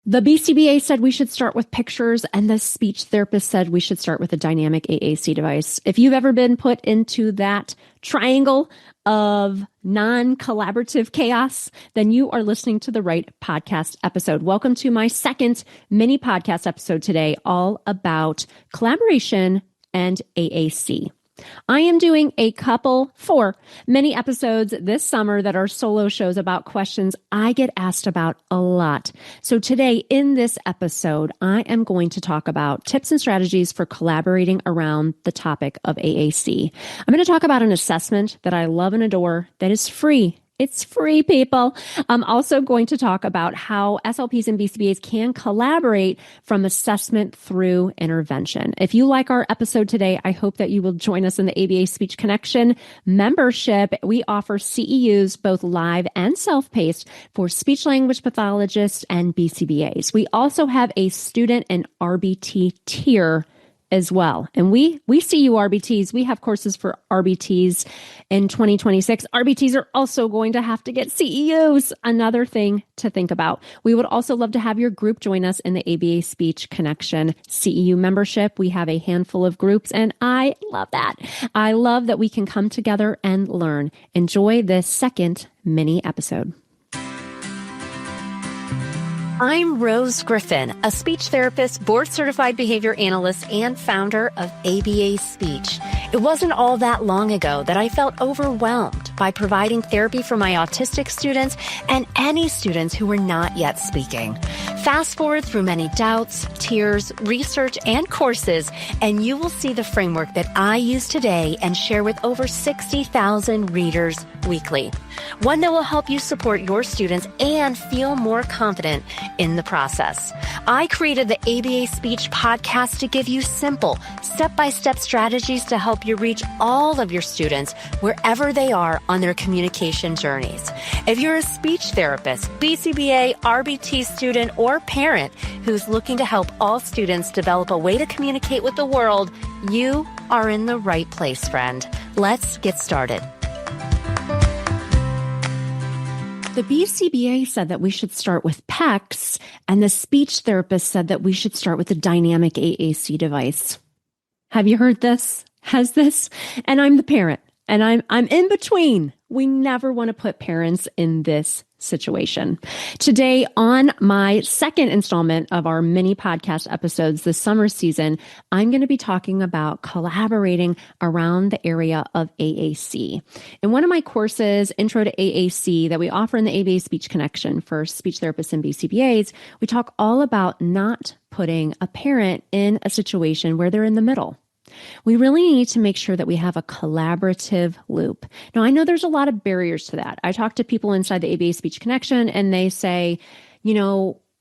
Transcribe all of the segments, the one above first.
The BCBA said we should start with pictures, and the speech therapist said we should start with a dynamic AAC device. If you've ever been put into that triangle of non-collaborative chaos, then you are listening to the right podcast episode. Welcome to my second mini podcast episode today, all about collaboration and AAC. I am doing four mini episodes this summer that are solo shows about questions I get asked about a lot. So today in this episode, I am going to talk about tips and strategies for collaborating around the topic of AAC. I'm going to talk about an assessment that I love and adore that is free. It's free, people. I'm also going to talk about how SLPs and BCBAs can collaborate from assessment through intervention. If you like our episode today, I hope that you will join us in the ABA Speech Connection membership. We offer CEUs, both live and self-paced, for speech language pathologists and BCBAs. We also have a student and RBT tier as well. And we CU RBTs, we have courses for RBTs in 2026. RBTs are also going to have to get CEUs, another thing to think about. We would also love to have your group join us in the ABA Speech Connection CEU membership. We have a handful of groups, and I love that. I love that we can come together and learn. Enjoy this second mini episode. I'm Rose Griffin, a speech therapist, board-certified behavior analyst, and founder of ABA Speech. It wasn't all that long ago that I felt overwhelmed by providing therapy for my autistic students and any students who were not yet speaking. Fast forward through many doubts, tears, research, and courses, and you will see the framework that I use today and share with over 60,000 readers weekly. One that will help you support your students and feel more confident in the process. I created the ABA Speech podcast to give you simple, step-by-step strategies to help you reach all of your students wherever they are on their communication journeys. If you're a speech therapist, BCBA, RBT student, or parent who's looking to help all students develop a way to communicate with the world, you are in the right place, friend. Let's get started. The BCBA said that we should start with PECS, and the speech therapist said that we should start with a dynamic AAC device. Have you heard this? Has this? And I'm the parent, and I'm in between. We never want to put parents in this situation. Today, on my second installment of our mini podcast episodes this summer season, I'm going to be talking about collaborating around the area of AAC. In one of my courses, Intro to AAC, that we offer in the ABA Speech Connection for speech therapists and BCBAs, we talk all about not putting a parent in a situation where they're in the middle. We really need to make sure that we have a collaborative loop. Now, I know there's a lot of barriers to that. I talk to people inside the ABA Speech Connection, and they say,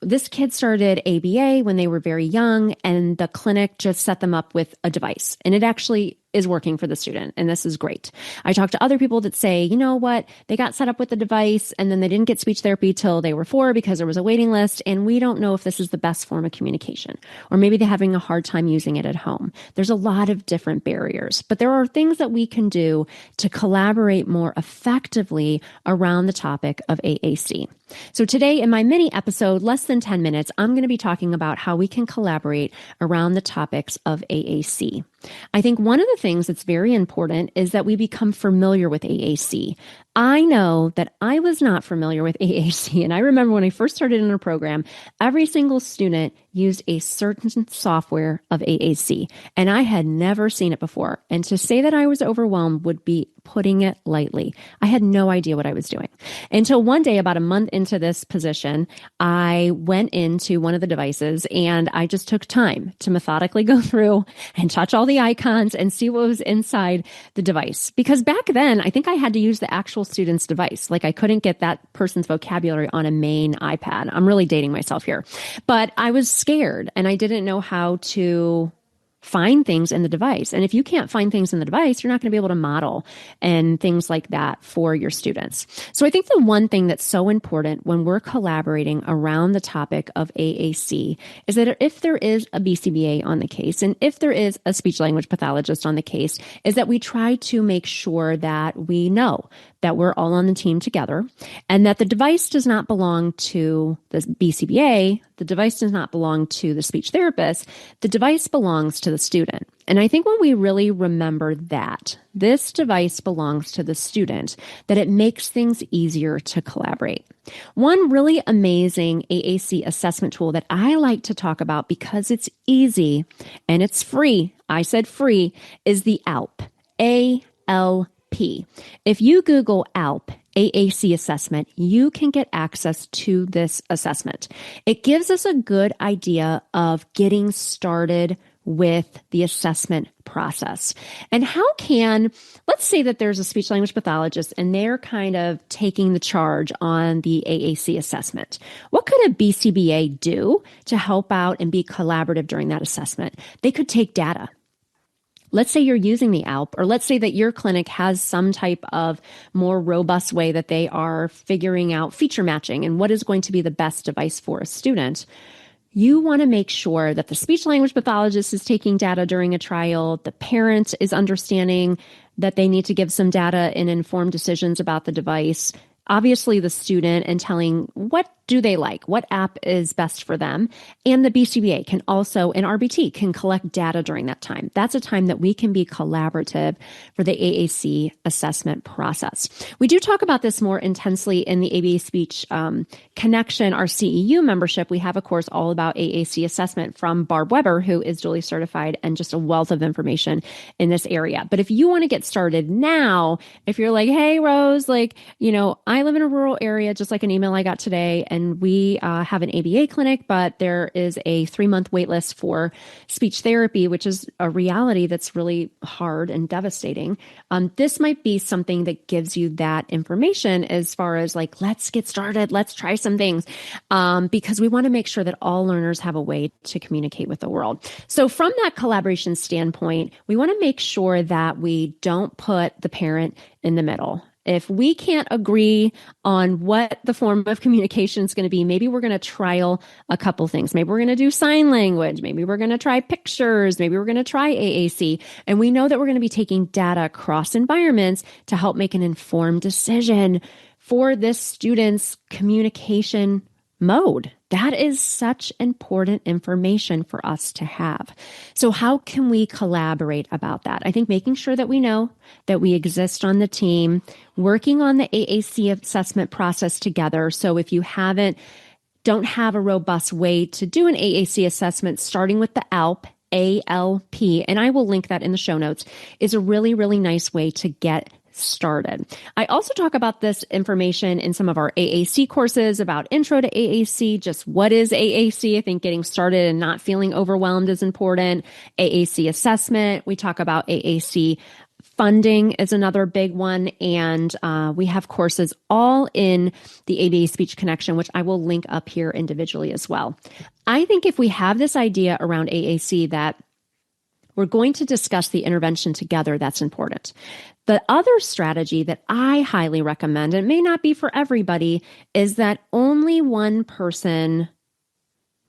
this kid started ABA when they were very young, and the clinic just set them up with a device. And it actually is working for the student, and this is great. I talk to other people that say, you know what, they got set up with the device, and then they didn't get speech therapy till they were 4 because there was a waiting list, and we don't know if this is the best form of communication. Or maybe they're having a hard time using it at home. There's a lot of different barriers, but there are things that we can do to collaborate more effectively around the topic of AAC. So today in my mini episode, less than 10 minutes, I'm going to be talking about how we can collaborate around the topics of AAC. I think one of the things that's very important is that we become familiar with AAC. I know that I was not familiar with AAC, and I remember when I first started in a program, every single student used a certain software of AAC, and I had never seen it before. And to say that I was overwhelmed would be putting it lightly. I had no idea what I was doing. Until one day, about a month into this position, I went into one of the devices and I just took time to methodically go through and touch all the icons and see what was inside the device. Because back then, I think I had to use the actual student's device. Like I couldn't get that person's vocabulary on a main iPad. I'm really dating myself here. But I was scared and I didn't know how to find things in the device. And if you can't find things in the device, you're not going to be able to model and things like that for your students. So I think the one thing that's so important when we're collaborating around the topic of AAC is that if there is a BCBA on the case, and if there is a speech language pathologist on the case, is that we try to make sure that we know that we're all on the team together, and that the device does not belong to the BCBA, the device does not belong to the speech therapist, the device belongs to the student. And I think when we really remember that this device belongs to the student, that it makes things easier to collaborate. One really amazing AAC assessment tool that I like to talk about because it's easy and it's free, I said free, is the ALP, ALP. If you Google ALP, AAC assessment, you can get access to this assessment. It gives us a good idea of getting started with the assessment process. And how can, let's say that there's a speech language pathologist and they're kind of taking the charge on the AAC assessment. What could a BCBA do to help out and be collaborative during that assessment? They could take data. Let's say you're using the ALP, or let's say that your clinic has some type of more robust way that they are figuring out feature matching and what is going to be the best device for a student. You want to make sure that the speech language pathologist is taking data during a trial, the parent is understanding that they need to give some data and informed decisions about the device, obviously the student, and telling what do they like, what app is best for them. And the BCBA can also, and RBT can collect data during that time. That's a time that we can be collaborative for the AAC assessment process. We do talk about this more intensely in the ABA Speech Connection, our CEU membership. We have a course all about AAC assessment from Barb Weber, who is duly certified and just a wealth of information in this area. But if you want to get started now, if you're like, hey, Rose, like, I live in a rural area, just like an email I got today, and we have an ABA clinic, but there is a 3-month wait list for speech therapy, which is a reality that's really hard and devastating. This might be something that gives you that information as far as like, let's get started, let's try some things, because we want to make sure that all learners have a way to communicate with the world. So from that collaboration standpoint, we want to make sure that we don't put the parent in the middle. If we can't agree on what the form of communication is going to be, maybe we're going to trial a couple things. Maybe we're going to do sign language. Maybe we're going to try pictures. Maybe we're going to try AAC. And we know that we're going to be taking data across environments to help make an informed decision for this student's communication mode. That is such important information for us to have. So how can we collaborate about that? I think making sure that we know that we exist on the team, working on the AAC assessment process together. So if you don't have a robust way to do an AAC assessment, starting with the ALP, ALP, and I will link that in the show notes, is a really, really nice way to get started. I also talk about this information in some of our AAC courses about intro to AAC, just what is AAC. I think getting started and not feeling overwhelmed is important. AAC assessment. We talk about AAC funding is another big one. And we have courses all in the ABA Speech Connection, which I will link up here individually as well. I think if we have this idea around AAC that we're going to discuss the intervention together, that's important. The other strategy that I highly recommend, and it may not be for everybody, is that only one person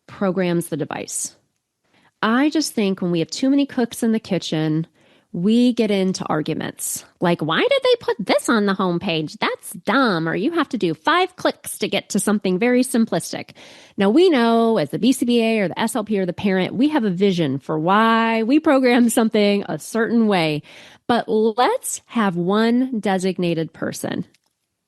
programs the device. I just think when we have too many cooks in the kitchen, we get into arguments. Like, why did they put this on the homepage? That's dumb. Or you have to do 5 clicks to get to something very simplistic. Now, we know as the BCBA or the SLP or the parent, we have a vision for why we program something a certain way. But let's have one designated person.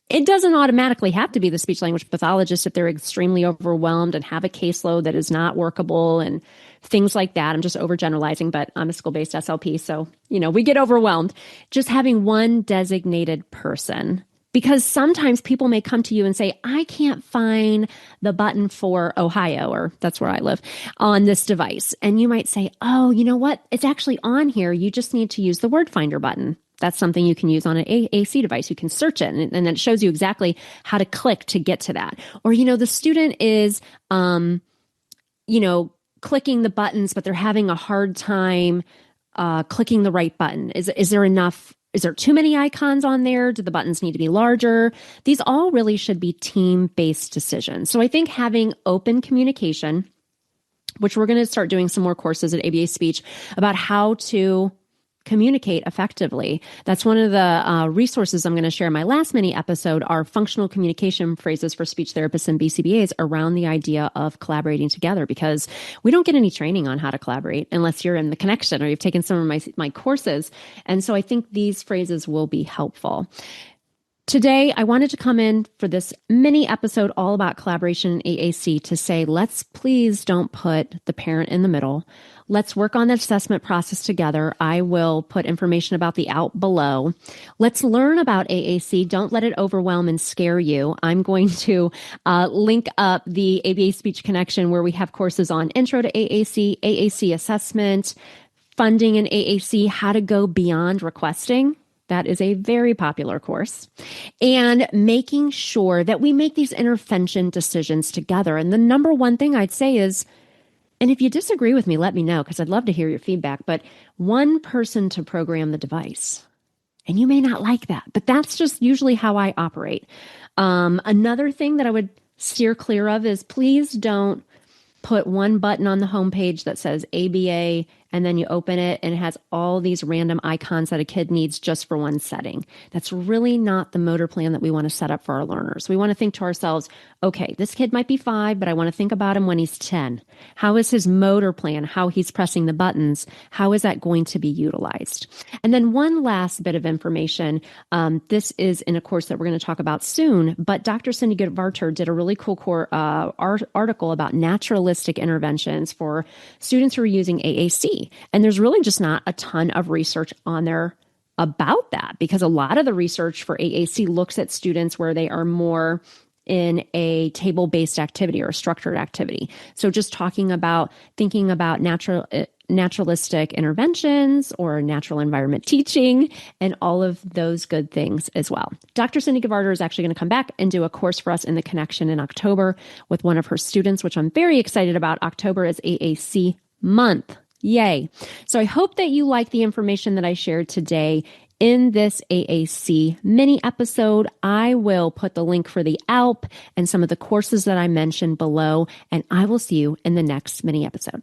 It doesn't automatically have to be the speech language pathologist if they're extremely overwhelmed and have a caseload that is not workable and things like that. I'm just overgeneralizing, but I'm a school-based SLP, so, we get overwhelmed. Just having one designated person, because sometimes people may come to you and say, I can't find the button for Ohio, or that's where I live, on this device. And you might say, oh, you know what? It's actually on here. You just need to use the word finder button. That's something you can use on an AAC device. You can search it, and then it shows you exactly how to click to get to that. Or, the student is, clicking the buttons, but they're having a hard time clicking the right button. Is there enough? Is there too many icons on there? Do the buttons need to be larger? These all really should be team-based decisions. So I think having open communication, which we're going to start doing some more courses at ABA Speech about how to communicate effectively. That's one of the resources I'm going to share in my last mini episode are functional communication phrases for speech therapists and BCBAs around the idea of collaborating together, because we don't get any training on how to collaborate unless you're in the connection or you've taken some of my courses. And so I think these phrases will be helpful. Today, I wanted to come in for this mini episode all about collaboration in AAC to say, let's please don't put the parent in the middle. Let's work on the assessment process together. I will put information about the ALP below. Let's learn about AAC. Don't let it overwhelm and scare you. I'm going to link up the ABA Speech Connection where we have courses on Intro to AAC, AAC assessment, funding in AAC, how to go beyond requesting. That is a very popular course. And making sure that we make these intervention decisions together. And the number one thing I'd say is, and if you disagree with me, let me know, because I'd love to hear your feedback, but one person to program the device. And you may not like that, but that's just usually how I operate. Another thing that I would steer clear of is please don't put one button on the homepage that says ABA, and then you open it and it has all these random icons that a kid needs just for one setting. That's really not the motor plan that we want to set up for our learners. We want to think to ourselves, okay, this kid might be 5, but I want to think about him when he's 10. How is his motor plan? How he's pressing the buttons? How is that going to be utilized? And then one last bit of information. This is in a course that we're going to talk about soon, but Dr. Cindy Varter did a really cool article about naturalistic interventions for students who are using AAC. And there's really just not a ton of research on there about that, because a lot of the research for AAC looks at students where they are more in a table-based activity or a structured activity. So just thinking about naturalistic interventions or natural environment teaching and all of those good things as well. Dr. Cindy Gavarder is actually going to come back and do a course for us in the Connection in October with one of her students, which I'm very excited about. October is AAC month. Yay. So I hope that you like the information that I shared today in this AAC mini episode. I will put the link for the ALP and some of the courses that I mentioned below, and I will see you in the next mini episode.